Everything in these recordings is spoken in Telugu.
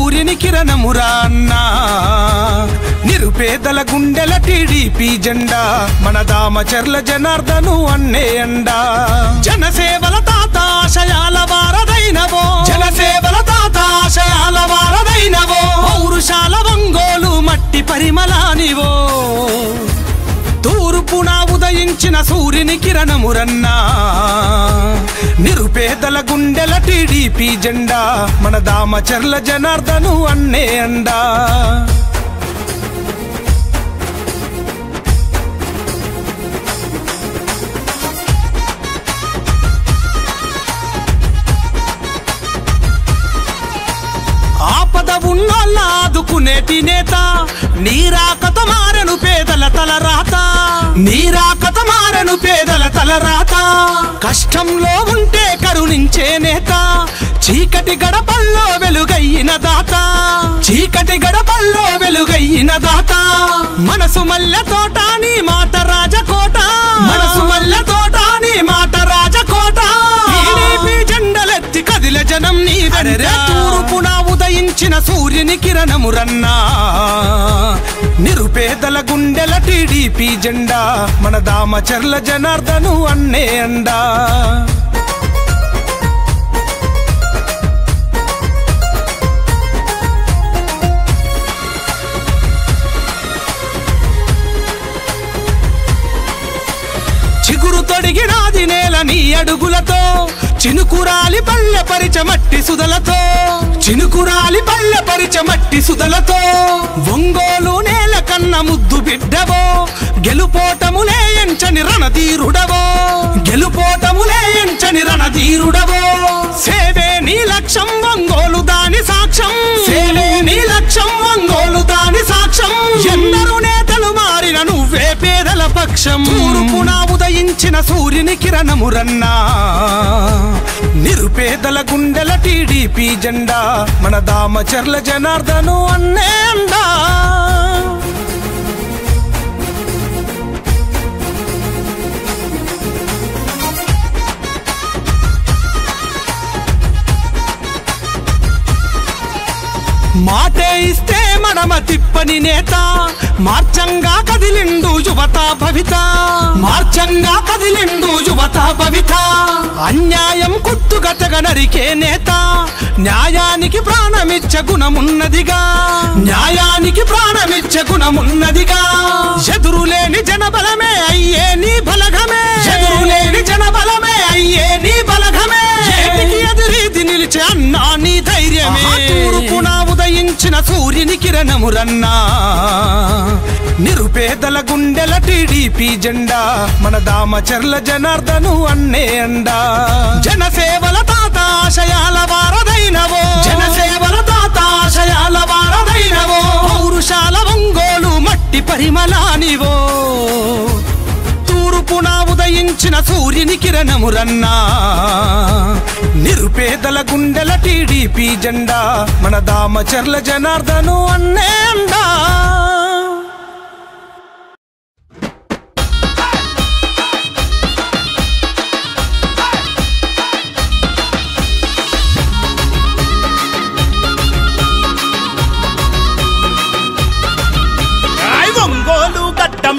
సూర్యుని కిరణమురా అన్నా నిరుపేదల గుండెల టీడీపీ జెండా మన దామచర్ల జనార్దను అన్నే అండా జనసేవల తాత ఆశయాల వారదైనవో జనసేవల తాత ఆశయాల వారదైనవో పౌరుషాల ఒంగోలు మట్టి పరిమళానివో తూర్పున ఉదయించిన సూర్యుని కిరణమురన్నా నిరుపేదల గుండెల టీడీపీ జెండా మన దామచర్ల జనార్దను అన్నే అండా ఆపద ఉన్నోళ్ళ ఆదుకునేటి నేత నీరాకత మారను పేదల తలరాత నీరాకత మారను పేదల తలరాత కష్టంలో ఉంటే కరుణించే నేత చీకటి గడపల్లో వెలుగయ్యిన దాత చీకటి గడపల్లో వెలుగయ్యిన దాత మనసు మల్లె తోట నీ మాట రాజకోట మనసు మల్లె తోట నీ మాట రాజకోట టీడీపీ జెండలెత్తి కదిలే జనం నీదరే తూర్పున ఉదయించిన సూర్యుని కిరణమురన్నా నిరుపేదల గుండెల టీడీపీ జెండా మన దామచర్ల జనార్దను అన్నే అండా చిగురు తొడిగినాది నేల నీ అడుగులతో చినుకురాలి పల్లె పరిచమట్టి సుదలతో చినుకురాలి పల్లె పరిచమట్టి సుదలతో ఒంగోలు నేల కన్న ముద్దు బిడ్డవో గెలుపోటములే ఎంచని రణధీరుడవో గెలుపోటములే ఎంచని రణధీరుడవో సేవే నీ లక్ష్యం ఒంగోలు దాని సాక్ష్యం సేవే నీ లక్ష్యం ఒంగోలు దాని సాక్ష్యం ఎందరూ నేతలు మారిన నువ్వే పేదల పక్షం తూర్పున ఉదయించిన సూర్యుని కిరణమురన్నా నిరుపేదల గుండెల టీడీపీ జెండా మన దామచర్ల జనార్దను అన్నే అండా మాటే ఇస్తే మనమ తిప్పని నేత మార్చంగా కదిలిండు యువత భవిత మార్చంగా కదిలిండు యువత భవిత అన్యాయం కుట్టుగతగా నరికే నేత న్యాయానికి ప్రాణమిచ్చ గుణమున్నదిగా న్యాయానికి ప్రాణమిచ్చ గుణమున్నదిగా ఎదురులేని జనబలమే అయ్యే నీ బలగమే ఎదురులేని జనబలమే అయ్యే నీ బలగమే ఏటికి ఎదురీది నిలిచే అన్నా నీ ధైర్యమే తూర్పున ఉదయించిన సూర్యుని కిరణమురన్నా నిరుపేదల గుండెల టీడీపీ జెండా మన దామచర్ల జనార్దను అన్నే అండా జనసేవల తాత ఆశయాల వారదైనవో జనసేవల తాత ఆశయాల వారదైనవో పౌరుషాల ఒంగోలు మట్టి పరిమళానివో తూర్పున ఉదయించిన సూర్యుని కిరణమురన్నా నిరుపేదల గుండెల టీడీపీ జెండా మన దామచర్ల జనార్దను అన్నే అండా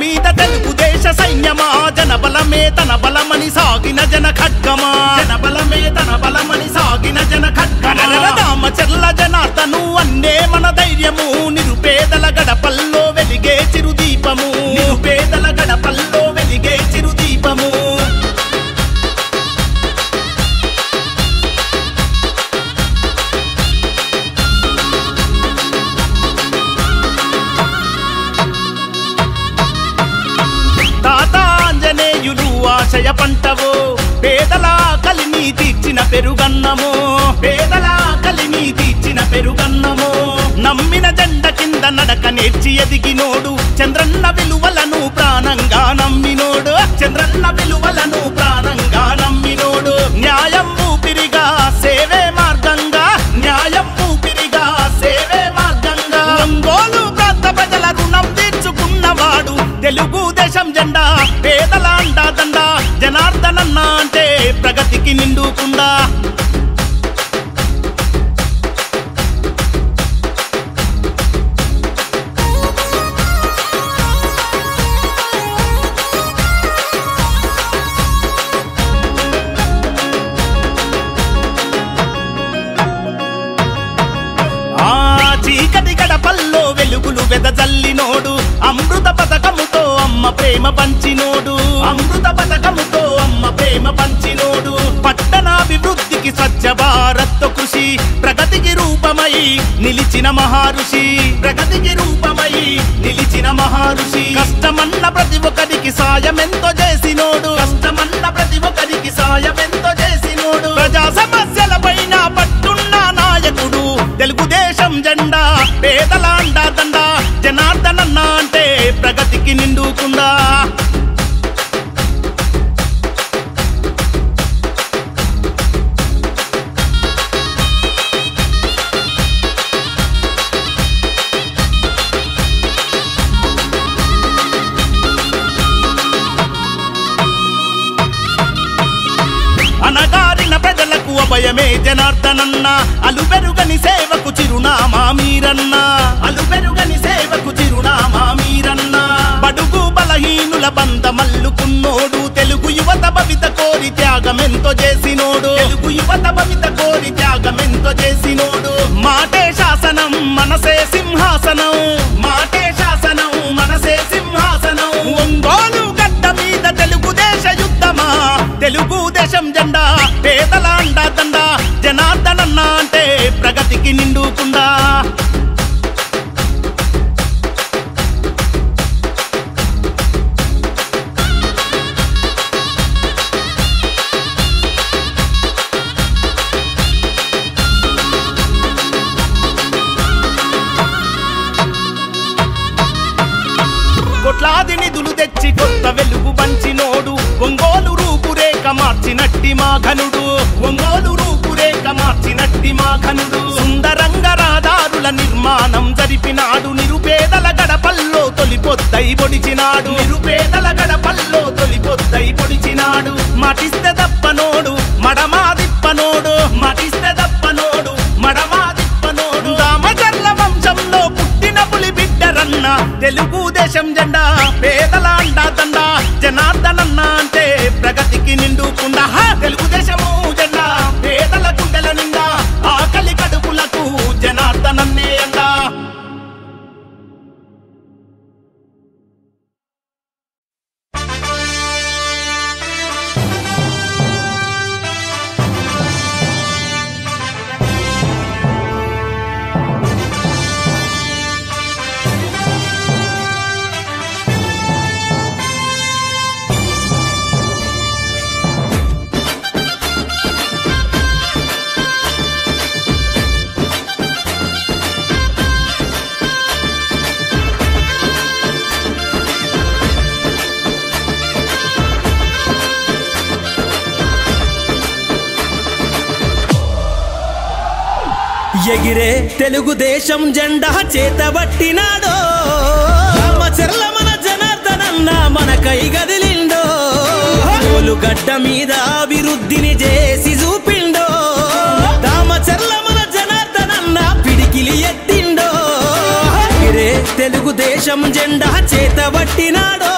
మీద తెలుగుదేశ సైన్యమా జనబలమే తన బలమని సాగిన జన ఖడ్గమా జనబలమే తన బలమని సాగిన జన ఖడ్గమా దామచర్ల జనార్దను అన్నే మన ధైర్యము నిరుపేదల గడపల్లో వెలిగే చిరుదీపము నిరుపేదల గడపల్లో వెలిగే చిరుదీపము ఆశయ పంటవో పేదల కలిని తీర్చిన పెరుగన్నమో పేదల కలిని తీర్చిన పెరుగన్నమో నమ్మిన జెండ కింద నడక నేర్చి ఎదిగినోడు చంద్రన్న విలువలను ప్రాణంగా నమ్మినోడు చంద్రన్న విలువలను ప్రాణంగా నమ్మినోడు న్యాయం ఊపిరిగా సేవే మార్గంగా న్యాయం ఊపిరిగా సేవే మార్గంగా ఒంగోలు ప్రాంత ప్రజల రుణం తీర్చుకున్నవాడు తెలుగుదేశం జెండా పేదల అండాదండ జనార్దనన్న అంటే ప్రగతికి నిండుకుండా ప్రేమ పంచినోడు, అమృత పథకముతో అమ్మ ప్రేమ పంచినోడు. పట్టణాభివృద్ధికి స్వచ్ఛ భారత్ కృషి, ప్రగతికి రూపమై నిలిచిన మహారుషి, ప్రగతికి రూపమై నిలిచిన మహారుషి. కష్టమన్న ప్రతి ఒక్కరికి సాయమెంతో చేసినోడు, కష్టమన్న ప్రతి ఒక్కరికి సాయమెంతో చేసినోడు. ప్రజా సమస్యల పైన పట్టున్న నాయకుడు, తెలుగుదేశం జెండా పేదల అండా దండ. జనార్దనన్న అంటే ప్రగతికి నిండుకుందా. అనగారిన ప్రజలకు అభయమే జనార్దనన్న, అలుబెరుగని సేవకు చిరునామా మీరన్న, అలుబెరుగని సేవకు చిరునామా మీరన్న. బడుగు బలహీనుల బంధమల్లుకున్నోడు, తెలుగు యువత భవిత కోరి త్యాగమెంతో చేసినోడు, తెలుగు యువత భవిత కోరి త్యాగమెంతో చేసినోడు. మాటే శాసనం మనసే సింహాసనం, మాటే శాసనం మనసే సింహాసనం. ఒంగోలు గడ్డ మీద తెలుగుదేశ యుద్ధమా, తెలుగుదేశం జెండా పేదల అండా దండ. జనార్దనన్న అంటే ప్రగతికి నిండుకుందా. కోట్లాది నిధులు తెచ్చి కొత్త వెలుగు పంచినోడు, ఒంగోలు రూపురేఖ మార్చినట్టి మా ఘనుడు, ఒంగోలు రూపురేఖ మార్చినట్టి మా ఘనుడు. సుందరంగ రహదారుల నిర్మాణం జరిపినాడు, నిరుపేదల గడపల్లో తొలిపొద్దై పొడిచినాడు, నిరుపేదల గడపల్లో తొలిపొద్దై పొడిచినాడు. మాటిస్తే తప్పనోడు మడమా తిప్పనోడు, మాటిస్తే తప్పనోడు మడమా తిప్పనోడు. దామచర్ల వంశంలో పుట్టిన పులి బిడ్డరన్న, తెలుగుదేశం జెండా పేదల అండా దండ. జనార్దనన్న అంటే ప్రగతికి నిండుకుందా. తెలుగుదేశము జెండా పేదల గుండెల నిండా, ఆకలి కడుపులకు జనార్దనన్నే అండా. ఎగిరే తెలుగుదేశం జెండా చేతబట్టినాడో, రామచర్ల మన జనార్దనన్న మన కై గదిలిండో. గడ్డ మీద అభివృద్ధిని చేసి చూపిండో, రామచర్ల మన జనార్దనన్న పిడికిలి ఎత్తిండో. ఎగిరే తెలుగుదేశం జెండా చేతబట్టినాడో,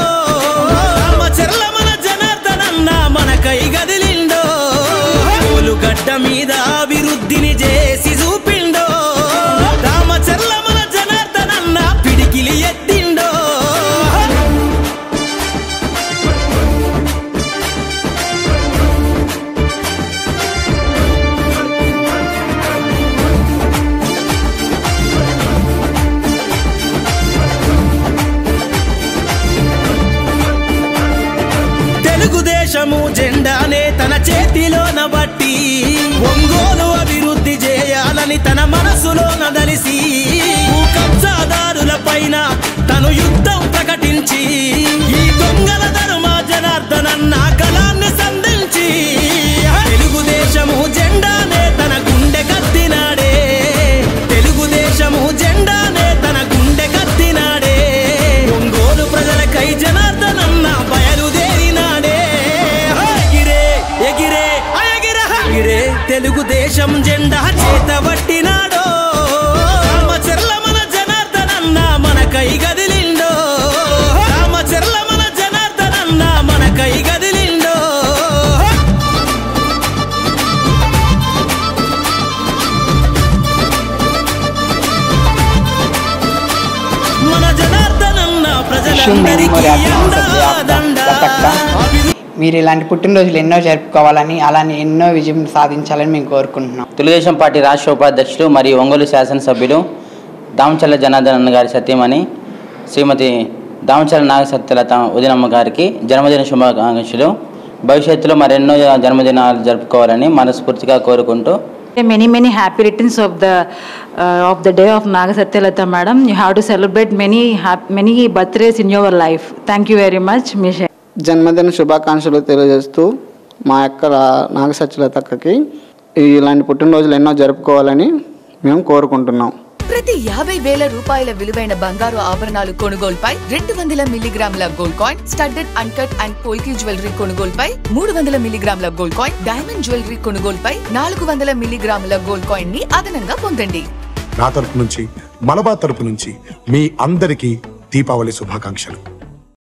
రామచర్ల మన జనార్దనన్న మన కై గదిలిండో. గడ్డ మీద అభివృద్ధిని చేసి చూపిండో, రామచర్ల మన జనార్దనన్న పిడికిలి ఎత్తిండో. తెలుగుదేశము జెండానే తన చేతిలోన బట్టి, ఒంగోలు అభివృద్ధి చేయాలని తన మనసులో నదలిసి, కబ్జాదారుల పైన తను యుద్ధం ప్రకటించి, ఈ దొంగల ధర్మ జనార్దనన్న కళాన్ని సంధించి, తెలుగుదేశము జెండానే తన గుండె కత్తినాడే, తెలుగుదేశము జెండానే తన గుండె కత్తినాడే. ఒంగోలు ప్రజలకై జనార్దనన్న బయలుదేరినాడే. ఎగిరే ఎగిరే wish you many more happy birthday లతక్క. మీరు ఇలాంటి పుట్టినరోజులు ఎన్నో జరుపుకోవాలని, అలానే ఎన్నో విజయం సాధించాలని మేము కోరుకుంటున్నాం. తెలుగుదేశం పార్టీ రాష్ట్ర ఉపాధ్యక్షులు మరియు ఒంగోలు శాసనసభ్యులు దామచర్ల జనార్దన్ అన్న గారి సతీమణి శ్రీమతి దామచర్ల నాగసత్యలత ఉదినమ్మ గారికి జన్మదిన శుభాకాంక్షలు. భవిష్యత్తులో మరెన్నో జన్మదినాలు జరుపుకోవాలని మనస్ఫూర్తిగా కోరుకుంటూ many happy returns of the day of Naga Satyalata madam. You have to celebrate many birthdays in your life. Thank you very much, Misha. జన్మదిన శుభాకాంక్షలు తెలియజేస్తూ మా యొక్క నాగ సత్యలతక్కకి ఇలాంటి పుట్టినరోజులు ఎన్నో జరుపుకోవాలని మేము కోరుకుంటున్నాం. ప్రతి 50,000 రూపాయల విలువైన బంగారు ఆభరణాలు కొనుగోలుపై 200 మిల్లీగ్రాముల gold coin, studded uncut and polki jewellery కొనుగోలుపై 300 మిల్లీగ్రాముల గోల్డ్ కాయిన్, డైమండ్ జ్యువెలరీ కొనుగోలుపై 400 మిల్లీగ్రాముల గోల్డ్ కాయిన్ ని అదనంగా పొందండి. నా తరపు నుంచి, మలబార్ తరపు నుంచి మీ అందరికీ దీపావళి శుభాకాంక్షలు.